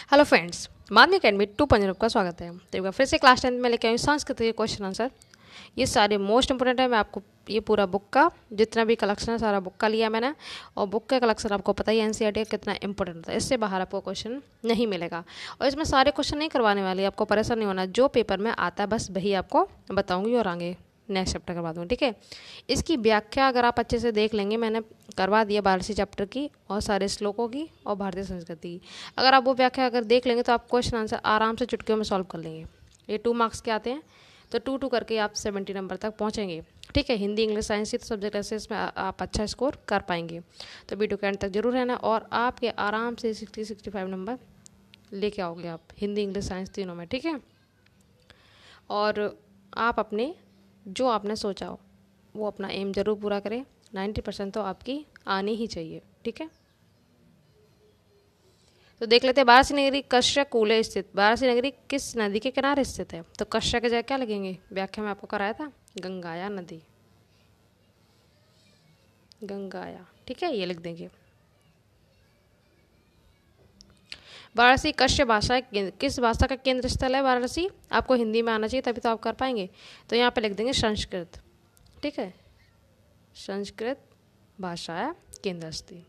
Hello friends, माध्यमिक academy 2.0 का स्वागत है। तो एक बार फिर से क्लास 10 में लेके आई हूँ संस्कृत के क्वेश्चन आंसर। ये सारे मोस्ट इंपोर्टेंट है। मैं आपको ये पूरा बुक का जितना भी कलेक्शन है सारा बुक का लिया मैंने, और बुक का कलेक्शन आपको पता ही है एनसीईआरटी का कितना इंपॉर्टेंट होता है। इससे बाहर आपको क्वेश्चन नहीं मिलेगा, और इसमें सारे क्वेश्चन नहीं करवाने वाले, आपको परेशान नहीं होना। जो पेपर में आता है बस वही आपको बताऊँगी और आगे नेक्स्ट चैप्टर करवा दूँगी, ठीक है। इसकी व्याख्या अगर आप अच्छे से देख लेंगे, मैंने करवा दिया 12वीं चैप्टर की और सारे श्लोकों की और भारतीय संस्कृति की। अगर आप वो व्याख्या अगर देख लेंगे तो आप क्वेश्चन आंसर आराम से चुटकियों में सॉल्व कर लेंगे। ये 2 मार्क्स के आते हैं, तो 2-2 करके आप 70 नंबर तक पहुँचेंगे, ठीक है। हिंदी, इंग्लिश, साइंस की तो सब्जेक्ट ऐसे इसमें आप अच्छा स्कोर कर पाएंगे। तो वीडियो के एंड तक जरूर रहना, और आपके आराम से 60-65 नंबर लेके आओगे आप हिंदी, इंग्लिश, साइंस तीनों में, ठीक है। और आप अपने जो आपने सोचा हो वो अपना एम जरूर पूरा करें। 90% तो आपकी आनी ही चाहिए, ठीक है। तो देख लेते हैं, वाराणसी नगरी कश्य कूले स्थित। वाराणसी नगरी किस नदी के किनारे स्थित है? तो कश्य के जगह क्या लगेंगे? व्याख्या में आपको कराया था गंगाया नदी, गंगाया, ठीक है, ये लिख देंगे। वाराणसी कश्य भाषा किस भाषा का केंद्र स्थल है? वाराणसी आपको हिंदी में आना चाहिए तभी तो आप कर पाएंगे। तो यहाँ पे लिख देंगे संस्कृत, ठीक है, संस्कृत भाषा है केंद्र स्थल।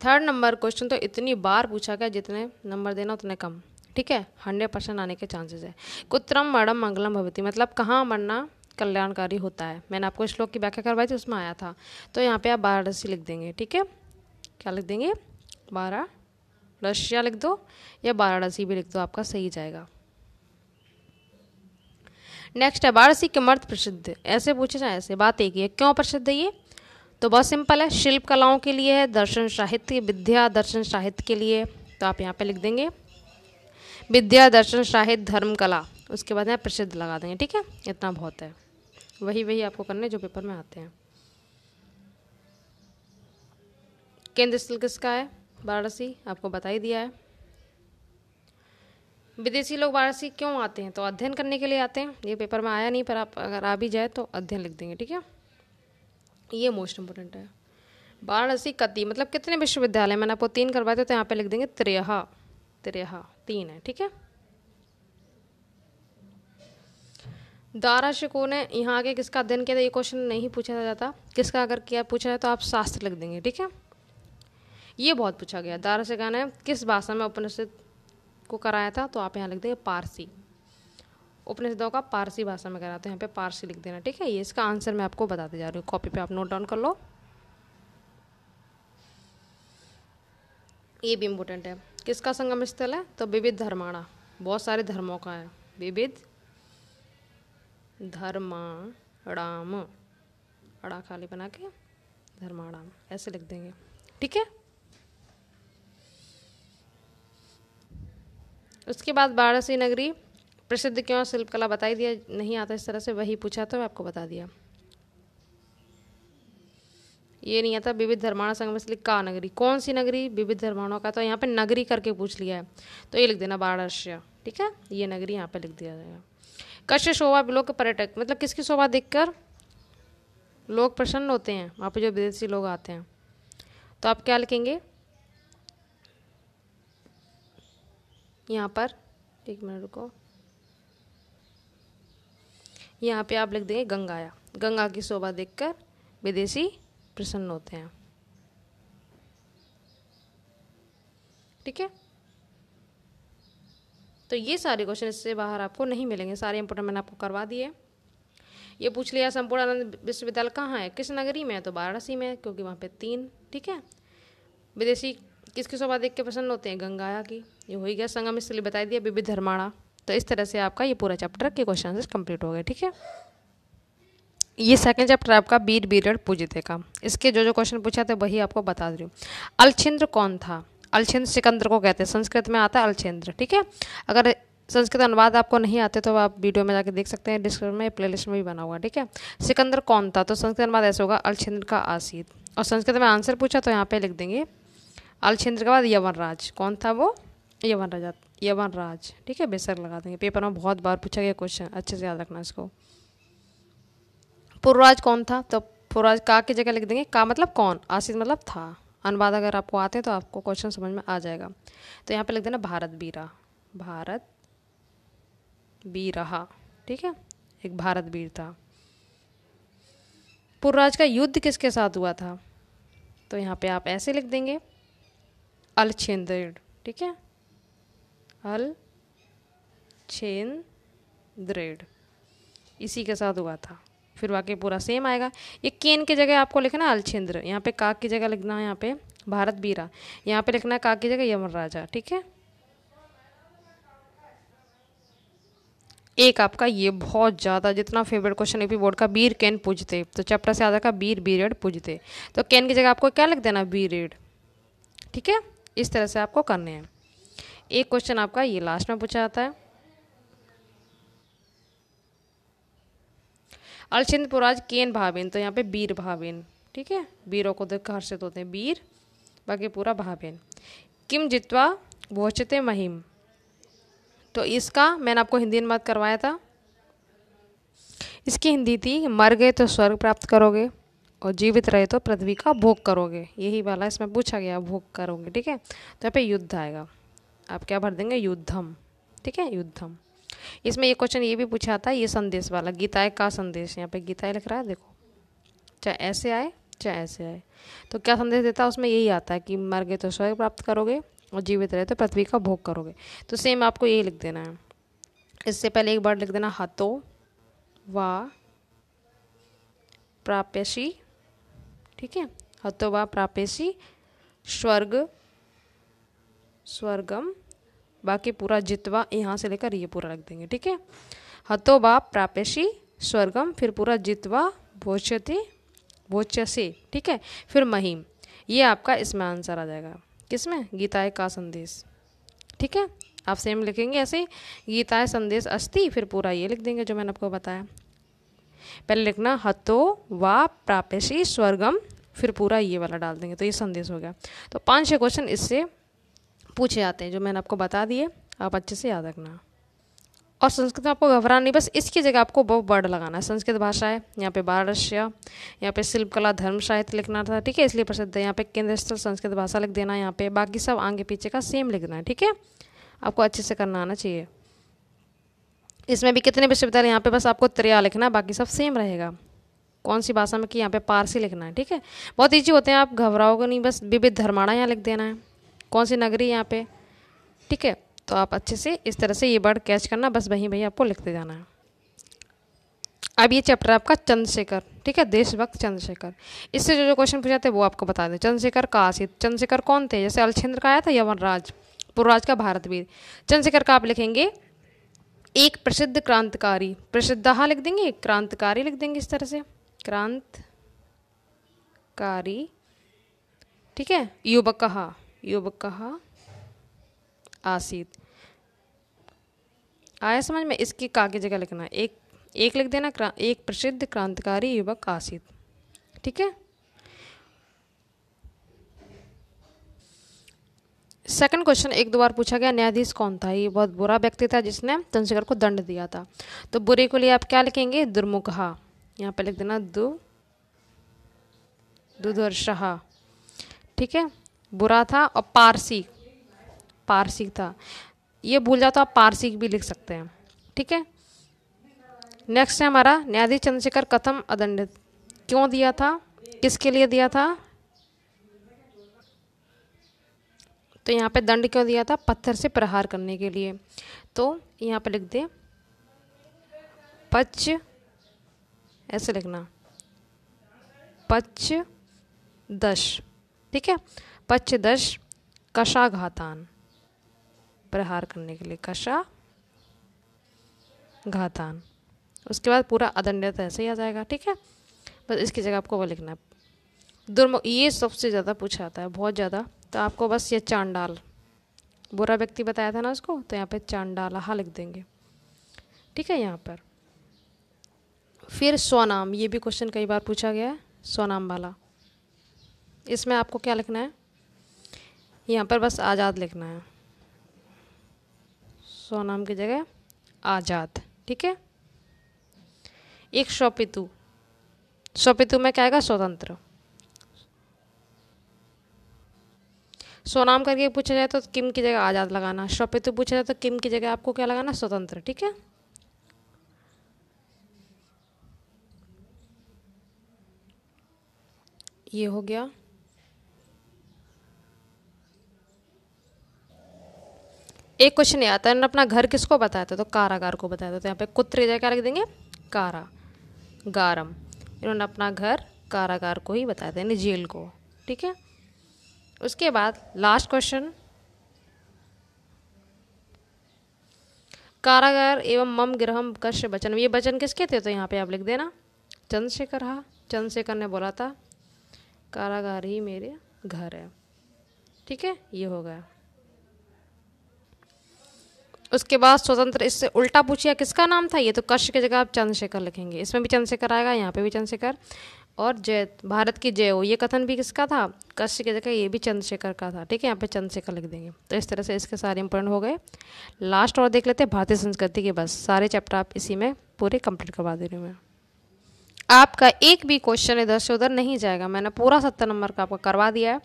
थर्ड नंबर क्वेश्चन तो इतनी बार पूछा गया, जितने नंबर देना उतने कम, ठीक है। 100% आने के चांसेस है। कुत्रम मरणम मंगलम भवति, मतलब कहाँ मरना कल्याणकारी होता है। मैंने आपको श्लोक की व्याख्या करवाई थी, उसमें आया था। तो यहाँ पे आप वाराणसी लिख देंगे, ठीक है। क्या लिख देंगे? वाराणसी लिख दो या वाराणसी भी लिख दो, आपका सही जाएगा। नेक्स्ट है वाराणसी के मर्द प्रसिद्ध। ऐसे पूछे जाए, ऐसे बात एक ही है, क्यों प्रसिद्ध है ये? तो बहुत सिंपल है, शिल्प कलाओं के लिए है, दर्शन साहित्य, विद्या दर्शन साहित्य के लिए। तो आप यहाँ पे लिख देंगे विद्या दर्शन साहित्य धर्म कला, उसके बाद यहाँ प्रसिद्ध लगा देंगे, ठीक है। इतना बहुत है, वही आपको करने जो पेपर में आते हैं। केंद्र स्थल किसका है? वाराणसी, आपको बता ही दिया है। विदेशी लोग वाराणसी क्यों आते हैं? तो अध्ययन करने के लिए आते हैं। ये पेपर में आया नहीं, पर आप अगर आ भी जाए तो अध्ययन लिख देंगे, ठीक है। ये मोस्ट इंपोर्टेंट है। वाराणसी कति मतलब कितने विश्वविद्यालय? मैंने आपको 3 करवाए थे, तो यहाँ पे लिख देंगे 13 3 है, ठीक है। दाराशिकों ने यहाँ आगे किसका अध्ययन किया था? ये क्वेश्चन नहीं पूछा जाता, किसका अगर किया पूछा जाए तो आप शास्त्र लिख देंगे, ठीक है। ये बहुत पूछा गया। दाराशिकों ने किस भाषा में उपनिषद को कराया था? तो आप यहाँ लिख देंगे पारसी। उपनिषदों का पारसी भाषा में कराते हैं, यहाँ पे पारसी लिख देना, ठीक है। ये इसका आंसर मैं आपको बताते जा रही हूँ, कॉपी पे आप नोट डाउन कर लो। ये भी इम्पोर्टेंट है, किसका संगम स्थल है? तो विविध धर्माणा, बहुत सारे धर्मों का है। विविध धर्माणाम, अड़ा खाली बना के धर्माणाम ऐसे लिख देंगे, ठीक है। उसके बाद वाराणसी नगरी प्रसिद्ध क्यों? शिल्पकला बता ही दिया, नहीं आता इस तरह से, वही पूछा तो आपको बता दिया। ये नहीं आता विविध धर्माणा संगम स्थल का नगरी, कौन सी नगरी? विविध धर्माणों का। तो यहाँ पे नगरी करके पूछ लिया है, तो ये लिख देना वाराणसी, ठीक है। ये नगरी यहाँ पे लिख दिया जाएगा। कश्य शोभा लोक पर्यटक, मतलब किसकी शोभा देखकर लोग प्रसन्न होते हैं? वहाँ पे जो विदेशी लोग आते हैं। तो आप क्या लिखेंगे यहाँ पर? एक मिनट रुको, यहाँ पे आप लिख देंगे गंगाया, गंगा की शोभा देखकर विदेशी प्रसन्न होते हैं, ठीक है। तो ये सारे क्वेश्चन इससे बाहर आपको नहीं मिलेंगे, सारे इंपोर्टेंट मैंने आपको करवा दिए। ये पूछ लिया संपूर्णानंद विश्वविद्यालय कहाँ है, किस नगरी में है? तो वाराणसी में है, क्योंकि वहाँ पे 3, ठीक है। विदेशी किसकी शोभा देख के प्रसन्न होते हैं? गंगाया की। ये हो ही गया। संगम स्थल बता दिया, विविध धर्माणा। तो इस तरह से आपका ये पूरा चैप्टर के क्वेश्चन आंसर कंप्लीट हो गए, ठीक है। ये सेकंड चैप्टर आपका वीर बीरड़ पूजिते का, इसके जो क्वेश्चन पूछा थे वही आपको बता रही हूँ। अलछिंद्र कौन था? अलछिंद्र सिकंदर को कहते हैं, संस्कृत में आता है अलछिंद्र, ठीक है। अगर संस्कृत अनुवाद आपको नहीं आते तो आप वीडियो में जाके देख सकते हैं, डिस्क्रिप्शन में प्लेलिस्ट में भी बना हुआ, ठीक है। सिकंदर कौन था? तो संस्कृत अनुवाद ऐसे होगा अलछिंद्र का आसीत। और संस्कृत में आंसर पूछा तो यहाँ पे लिख देंगे अलछिंद्र के बाद यवनराज। कौन था वो? यवनराज, ठीक है, बेशक लगा देंगे। पेपर में बहुत बार पूछा गया क्वेश्चन, अच्छे से याद रखना इसको। पुरराज कौन था? तो पुरराज का की जगह लिख देंगे, का मतलब कौन, आसीत मतलब था, अनुवाद अगर आपको आते हैं तो आपको क्वेश्चन समझ में आ जाएगा। तो यहाँ पे लिख देना भारत बीरा, भारत बीरहा, ठीक है, एक भारत वीर था। पुरराज का युद्ध किसके साथ हुआ था? तो यहाँ पे आप ऐसे लिख देंगे अलछेंद्रेड़, ठीक है, अलछेंद्रेड़, इसी के साथ हुआ था। फिर वाक्य पूरा सेम आएगा। ये केन की जगह आपको लिखना है अलछेंद्र, यहाँ पे काक की जगह लिखना है यहाँ पे भारत बीरा, यहाँ पे लिखना है काक की जगह यमन राजा, ठीक है। एक आपका ये बहुत ज़्यादा जितना फेवरेट क्वेश्चन यूपी बोर्ड का, बीर केन पूजते, तो चैप्टर से आ जाएगा बीर बीरेड पूजते, तो केन की जगह आपको क्या लिख देना, बीरेड, ठीक है। इस तरह से आपको करने हैं। एक क्वेश्चन आपका ये लास्ट में पूछा जाता है, अलछिंद पुराज केन भावेन, तो यहाँ पे बीर भावेन, ठीक है, वीरों को देख हर्षित होते हैं बीर, बाकी पूरा भावेन। किम जित्वा भोचते महिम, तो इसका मैंने आपको हिंदी अनुवाद करवाया था, इसकी हिंदी थी मर गए तो स्वर्ग प्राप्त करोगे और जीवित रहे तो पृथ्वी का भोग करोगे, यही वाला इसमें पूछा गया, भोग करोगे, ठीक है। तो यहाँ पे युद्ध आएगा, आप क्या भर देंगे, युद्धम, ठीक है, युद्धम। इसमें ये क्वेश्चन ये भी पूछा था, ये संदेश वाला, गीताए का संदेश, यहाँ पे गीताए लिख रहा है, देखो, चाहे ऐसे आए चाहे ऐसे आए, तो क्या संदेश देता है उसमें, यही आता है कि मर गए तो स्वर्ग प्राप्त करोगे और जीवित रहे तो पृथ्वी का भोग करोगे। तो सेम आपको यही लिख देना है। इससे पहले एक बार लिख देना हतो वा प्राप्यसी, ठीक है, हतो वा प्राप्यसी स्वर्ग स्वर्गम, बाकी पूरा जित्वा यहाँ से लेकर ये पूरा रख देंगे, ठीक है। हतो वा प्राप्यसी स्वर्गम, फिर पूरा जित्वा भोच्यते भोच्यसे, ठीक है, फिर महिम, ये आपका इसमें आंसर आ जाएगा, किसमें, गीताए का संदेश, ठीक है। आप सेम लिखेंगे ऐसे, गीताए संदेश अस्ति, फिर पूरा ये लिख देंगे जो मैंने आपको बताया। पहले लिखना हतो वा प्राप्यसी स्वर्गम, फिर पूरा ये वाला डाल देंगे, तो ये संदेश हो गया। तो 5-6 क्वेश्चन इससे पूछे जाते हैं जो मैंने आपको बता दिए, आप अच्छे से याद रखना। और संस्कृत में आपको घबराना नहीं, बस इसकी जगह आपको बहुत वर्ड लगाना है। संस्कृत भाषा है, यहाँ पे बारस्य, यहाँ पे शिल्पकला धर्म साहित्य लिखना था, ठीक है, इसलिए प्रसिद्ध है। यहाँ पे केंद्र स्थल संस्कृत भाषा लिख देना, यहाँ पे बाकी सब आगे पीछे का सेम लिखना है, ठीक है, आपको अच्छे से करना आना चाहिए। इसमें भी कितने विश्वविद्यालय, यहाँ पे बस आपको त्रिया लिखना है, बाकी सब सेम रहेगा। कौन सी भाषा में कि यहाँ पे पारसी लिखना है, ठीक है, बहुत ईजी होते हैं, आप घबराओगे नहीं, बस विविध धर्माणा यहाँ लिख देना है, कौन सी नगरी यहाँ पे, ठीक है। तो आप अच्छे से इस तरह से ये वर्ड कैच करना, बस वहीं वहीं आपको लिखते जाना है। अब ये चैप्टर आपका चंद्रशेखर, ठीक है, देशभक्त चंद्रशेखर, इससे जो जो क्वेश्चन पूछे जाते हैं वो आपको बता दें। चंद्रशेखर का आसित, चंद्रशेखर कौन थे, जैसे अलछेंद्र का आया था यवन राज, पूर्वराज का भारत वीर, चंद्रशेखर का आप लिखेंगे एक प्रसिद्ध क्रांतिकारी, प्रसिद्ध लिख देंगे, क्रांतिकारी लिख देंगे, इस तरह से क्रांतिकारी, ठीक है, युवक आसित, आया समझ में, इसकी का की जगह लिखना है एक लिख देना, एक प्रसिद्ध क्रांतिकारी युवक आसित, ठीक है। सेकंड क्वेश्चन 1-2 बार पूछा गया, न्यायाधीश कौन था, ये बहुत बुरा व्यक्ति था जिसने चंद्रशेखर को दंड दिया था, तो बुरे को लिए आप क्या लिखेंगे, दुर्मुखहा, यहाँ पे लिख देना दुधर्षहा, ठीक है, बुरा था। और पारसिक था, ये भूल जाओ तो आप पारसिक भी लिख सकते हैं, ठीक है। नेक्स्ट है हमारा, न्यायाधीश चंद्रशेखर कथम अदंडित, क्यों दिया था, किसके लिए दिया था, तो यहाँ पे दंड क्यों दिया था, पत्थर से प्रहार करने के लिए, तो यहाँ पे लिख दे पच, ऐसे लिखना पच-10, ठीक है, पच-10 कशाघातान, प्रहार करने के लिए कशाघातान, उसके बाद पूरा अदंडित ऐसे ही आ जाएगा, ठीक है। बस इसकी जगह आपको वो लिखना है दुर्मुख, ये सबसे ज़्यादा पूछा जाता है, बहुत ज़्यादा, तो आपको बस ये चांडाल, बुरा व्यक्ति बताया था ना उसको, तो यहाँ पे चांडालहा लिख देंगे, ठीक है, यहाँ पर। फिर स्वनाम, ये भी क्वेश्चन कई बार पूछा गया है, स्वनाम वाला, इसमें आपको क्या लिखना है, यहाँ पर बस आज़ाद लिखना है, स्वनाम की जगह आज़ाद, ठीक है। एक स्वपितु में क्या आएगा, स्वतंत्र, स्वनाम करके पूछा जाए तो किम की जगह आज़ाद लगाना, स्वपितु पूछा जाए तो किम की जगह आपको क्या लगाना, स्वतंत्र। ठीक है, ये हो गया। एक क्वेश्चन ये आता है, इन्होंने अपना घर किसको बताया था, तो कारागार को बताया था। तो यहाँ पे कुत्र की जगह क्या लिख देंगे, कारागारम। इन्होंने अपना घर कारागार को ही बताया था, यानी जेल को। ठीक है, उसके बाद लास्ट क्वेश्चन, कारागार एवं मम गृहम कश्य वचन, ये वचन किसके थे, तो यहाँ पे आप लिख देना चंद्रशेखर। हाँ, चंद्रशेखर ने बोला था कारागार ही मेरे घर है। ठीक है, ये हो गया। उसके बाद स्वतंत्र, इससे उल्टा पूछिए किसका नाम था, ये तो कश्य की जगह आप चंद्रशेखर लिखेंगे, इसमें भी चंद्रशेखर आएगा, यहाँ पे भी चंद्रशेखर। और जय भारत की जय हो, ये कथन भी किसका था, कश्य की जगह ये भी चंद्रशेखर का था। ठीक है, यहाँ पे चंद्रशेखर लिख देंगे। तो इस तरह से इसके सारे इंपॉर्टेंट हो गए। लास्ट और देख लेते हैं भारतीय संस्कृति के, बस सारे चैप्टर आप इसी में पूरे कंप्लीट करवा दे रही हूँ मैं। आपका एक भी क्वेश्चन इधर से उधर नहीं जाएगा, मैंने पूरा 70 नंबर का आपका करवा दिया है।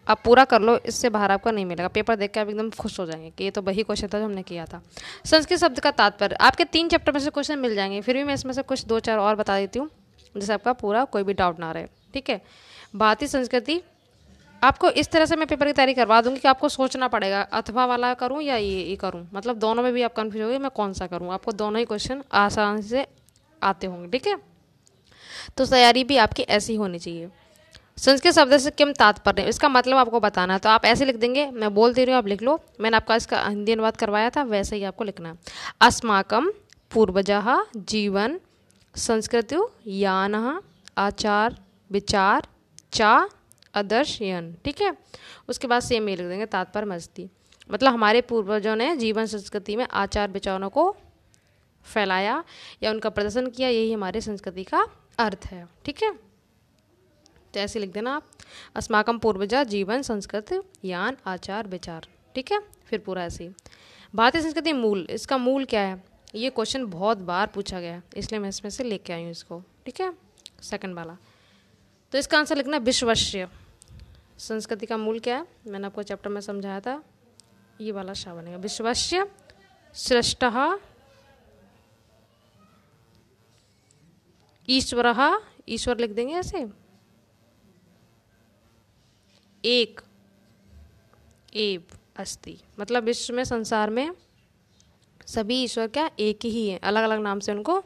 आप पूरा कर लो, इससे बाहर आपका नहीं मिलेगा। पेपर देख के आप एकदम खुश हो जाएंगे कि ये तो वही क्वेश्चन था जो हमने किया था। संस्कृत शब्द का तात्पर्य, आपके 3 चैप्टर में से क्वेश्चन मिल जाएंगे, फिर भी मैं इसमें से कुछ 2-4 और बता देती हूँ जिससे आपका पूरा कोई भी डाउट ना रहे। ठीक है, भारतीय संस्कृति आपको इस तरह से मैं पेपर की तैयारी करवा दूंगी कि आपको सोचना पड़ेगा अथवा वाला करूँ या ये करूँ, मतलब दोनों में भी आप कन्फ्यूज होंगे मैं कौन सा करूँ। आपको दोनों ही क्वेश्चन आसानी से आते होंगे। ठीक है, तो तैयारी भी आपकी ऐसी होनी चाहिए। संस्कृत शब्द से किम तात्पर्य, इसका मतलब आपको बताना है, तो आप ऐसे लिख देंगे, मैं बोल दे रही हूँ आप लिख लो। मैंने आपका इसका हिंदी अनुवाद करवाया था, वैसे ही आपको लिखना है। अस्माकं पूर्वजः जीवन संस्कृति यान आचार विचार चा आदर्शयन। ठीक है, उसके बाद सेम ये लिख देंगे तात्पर्य मस्ती, मतलब हमारे पूर्वजों ने जीवन संस्कृति में आचार विचारों को फैलाया या उनका प्रदर्शन किया, यही हमारी संस्कृति का अर्थ है। ठीक है, तो ऐसे लिख देना आप, अस्माकं पूर्वजा जीवन संस्कृति यान आचार विचार। ठीक है, फिर पूरा ऐसे ही। भारतीय संस्कृति मूल, इसका मूल क्या है, ये क्वेश्चन बहुत बार पूछा गया है, इसलिए मैं इसमें से लेके आई हूँ इसको। ठीक है, सेकंड वाला, तो इसका आंसर लिखना विश्वस्य। संस्कृति का मूल क्या है, मैंने आपको चैप्टर में समझाया था, ये वाला शा बनेगा विश्वस्य सृष्टः ईश्वरः, ईश्वर लिख देंगे ऐसे, एक एव अस्ति, मतलब विश्व में संसार में सभी ईश्वर क्या एक ही है, अलग अलग नाम से उनको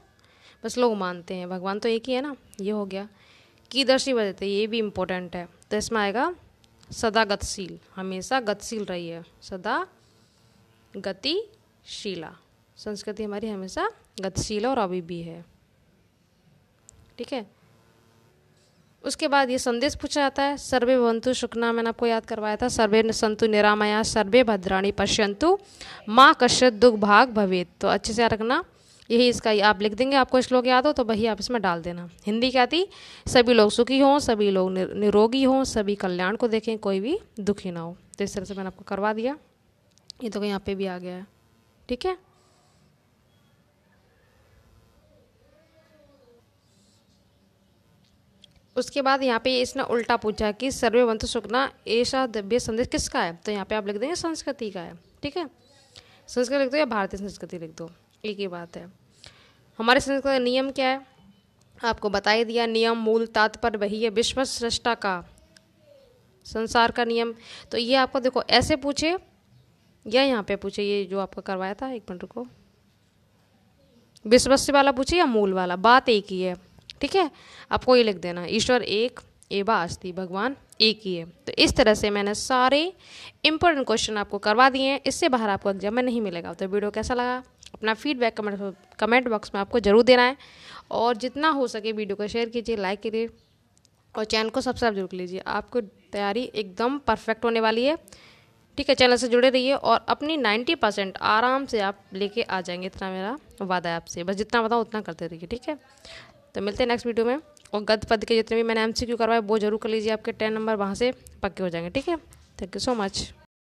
बस लोग मानते हैं, भगवान तो एक ही है ना। ये हो गया। कीदर्शी बदलते, ये भी इम्पोर्टेंट है, तो इसमें आएगा सदा गतिशील, हमेशा गतिशील रही है, सदा गतिशीला, संस्कृति हमारी हमेशा गतिशील और अभी भी है। ठीक है, उसके बाद ये संदेश पूछा जाता है, सर्वे भवन्तु सुखिनः, मैंने आपको याद करवाया था, सर्वे सन्तु निरामया सर्वे भद्राणि पश्यन्तु माँ कश्चित् दुःख भाग भवेत्। तो अच्छे से रखना, यही इसका आप लिख देंगे, आपको श्लोक याद हो तो वही आप इसमें डाल देना। हिंदी क्या थी, सभी लोग सुखी हों, सभी लोग निरोगी हों, सभी कल्याण को देखें, कोई भी दुखी ना हो। तो इस तरह से मैंने आपको करवा दिया, ये तो यहाँ पे भी आ गया है। ठीक है, उसके बाद यहाँ पे इसने उल्टा पूछा कि सर्वे भवन्तु सुखिनः ऐसा दिव्य संदेश किसका है, तो यहाँ पे आप लिख देंगे संस्कृति का है। ठीक है, संस्कृत लिख दो या भारतीय संस्कृति लिख दो, एक ही बात है। हमारे संस्कृत का नियम क्या है, आपको बता ही दिया, नियम मूल तात्पर्य वही है, विश्व सृष्टा का, संसार का नियम। तो ये आपको देखो ऐसे पूछे या यहाँ पे पूछे, ये जो आपका करवाया था, एक मिनट को, विश्वस्य वाला पूछे या मूल वाला, बात एक ही है। ठीक है, आपको ये लिख देना, ईश्वर एक एवा अस्ति, भगवान एक ही है। तो इस तरह से मैंने सारे इंपॉर्टेंट क्वेश्चन आपको करवा दिए हैं, इससे बाहर आपको एग्जाम में नहीं मिलेगा। तो वीडियो कैसा लगा, अपना फीडबैक कमेंट बॉक्स में आपको जरूर देना है, और जितना हो सके वीडियो को शेयर कीजिए, लाइक कीजिए, और चैनल को सब्सक्राइब जरूर कर लीजिए। आपको तैयारी एकदम परफेक्ट होने वाली है। ठीक है, चैनल से जुड़े रहिए और अपनी 90% आराम से आप लेके आ जाएंगे, इतना मेरा वादा है आपसे। बस जितना बताऊँ उतना करते रहिए। ठीक है, तो मिलते हैं नेक्स्ट वीडियो में। और गद्य पद्य के जितने भी मैंने MCQ करवाए वो जरूर कर लीजिए, आपके 10 नंबर वहाँ से पक्के हो जाएंगे। ठीक है, थैंक यू सो मच।